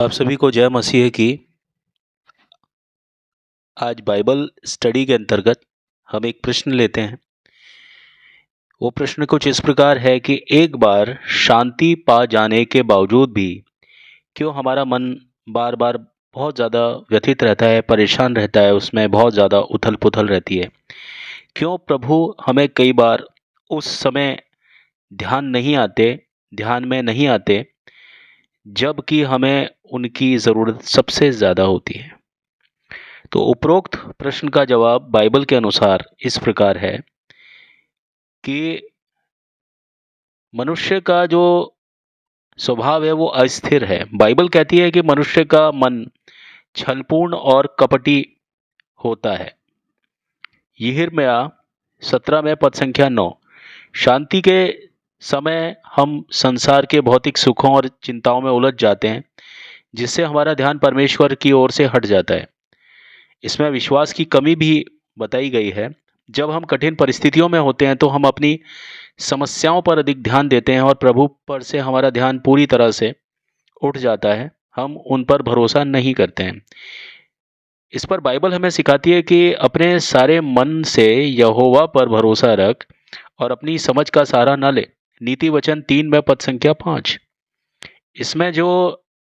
आप सभी को जय मसीह की। आज बाइबल स्टडी के अंतर्गत हम एक प्रश्न लेते हैं। वो प्रश्न कुछ इस प्रकार है कि एक बार शांति पा जाने के बावजूद भी क्यों हमारा मन बार बार बहुत ज़्यादा व्यथित रहता है, परेशान रहता है, उसमें बहुत ज़्यादा उथल पुथल रहती है। क्यों प्रभु हमें कई बार उस समय ध्यान में नहीं आते जबकि हमें उनकी ज़रूरत सबसे ज़्यादा होती है। तो उपरोक्त प्रश्न का जवाब बाइबल के अनुसार इस प्रकार है कि मनुष्य का जो स्वभाव है वो अस्थिर है। बाइबल कहती है कि मनुष्य का मन छलपूर्ण और कपटी होता है। यिर्मयाह 17 में पद संख्या 9। शांति के समय हम संसार के भौतिक सुखों और चिंताओं में उलझ जाते हैं, जिससे हमारा ध्यान परमेश्वर की ओर से हट जाता है। इसमें विश्वास की कमी भी बताई गई है। जब हम कठिन परिस्थितियों में होते हैं तो हम अपनी समस्याओं पर अधिक ध्यान देते हैं और प्रभु पर से हमारा ध्यान पूरी तरह से उठ जाता है। हम उन पर भरोसा नहीं करते हैं। इस पर बाइबल हमें सिखाती है कि अपने सारे मन से यहोवा पर भरोसा रख और अपनी समझ का सहारा न ले। नीति वचन 3 में पद संख्या 5। इसमें जो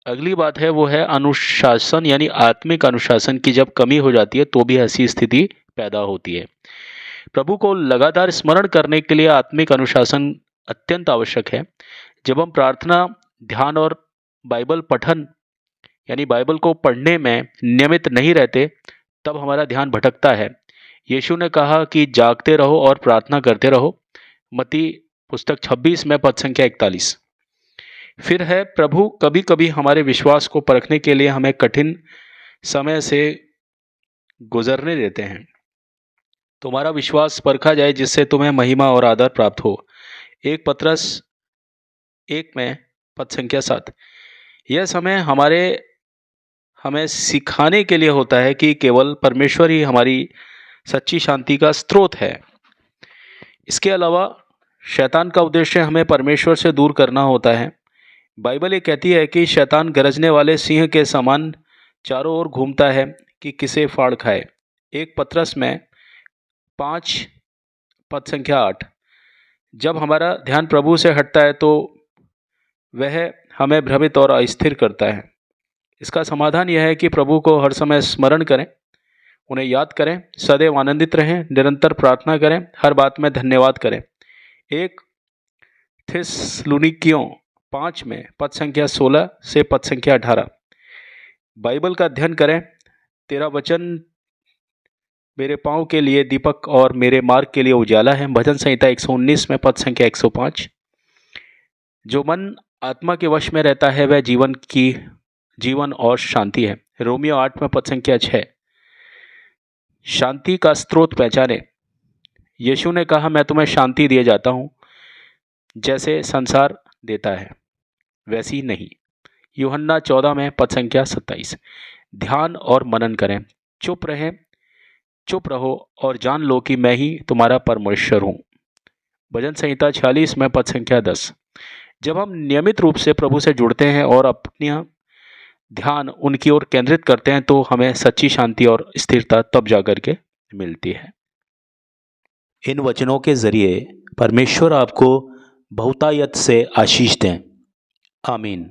अगली बात है वो है अनुशासन, यानी आत्मिक अनुशासन की जब कमी हो जाती है तो भी ऐसी स्थिति पैदा होती है। प्रभु को लगातार स्मरण करने के लिए आत्मिक अनुशासन अत्यंत आवश्यक है। जब हम प्रार्थना, ध्यान और बाइबल पठन यानी बाइबल को पढ़ने में नियमित नहीं रहते, तब हमारा ध्यान भटकता है। यीशु ने कहा कि जागते रहो और प्रार्थना करते रहो। मत्ती पुस्तक 26 में पद संख्या 41। फिर है, प्रभु कभी कभी हमारे विश्वास को परखने के लिए हमें कठिन समय से गुजरने देते हैं। तुम्हारा विश्वास परखा जाए जिससे तुम्हें महिमा और आदर प्राप्त हो। 1 पतरस 1 में पद संख्या 7। यह समय हमें सिखाने के लिए होता है कि केवल परमेश्वर ही हमारी सच्ची शांति का स्रोत है। इसके अलावा शैतान का उद्देश्य हमें परमेश्वर से दूर करना होता है। बाइबल ये कहती है कि शैतान गरजने वाले सिंह के समान चारों ओर घूमता है कि किसे फाड़ खाए। 1 पतरस में 5 पद संख्या 8। जब हमारा ध्यान प्रभु से हटता है तो वह हमें भ्रमित और अस्थिर करता है। इसका समाधान यह है कि प्रभु को हर समय स्मरण करें, उन्हें याद करें, सदैव आनंदित रहें, निरंतर प्रार्थना करें, हर बात में धन्यवाद करें। 1 थिस्सलुनीकियों 5 में पद संख्या 16 से पद संख्या 18। बाइबल का अध्ययन करें। तेरा वचन मेरे पाँव के लिए दीपक और मेरे मार्ग के लिए उजाला है। भजन संहिता 119 में पद संख्या 105। जो मन आत्मा के वश में रहता है वह जीवन और शांति है। रोमियो 8 में पद संख्या 6। शांति का स्रोत पहचाने। यीशु ने कहा, मैं तुम्हें शांति दिए जाता हूँ, जैसे संसार देता है वैसी नहीं। यूहन्ना 14 में पद संख्या 27। ध्यान और मनन करें। चुप रहो और जान लो कि मैं ही तुम्हारा परमेश्वर हूँ। भजन संहिता 46 में पद संख्या 10। जब हम नियमित रूप से प्रभु से जुड़ते हैं और अपना ध्यान उनकी ओर केंद्रित करते हैं तो हमें सच्ची शांति और स्थिरता तब जाकर के मिलती है। इन वचनों के जरिए परमेश्वर आपको बहुतायत से आशीष दें। आमीन।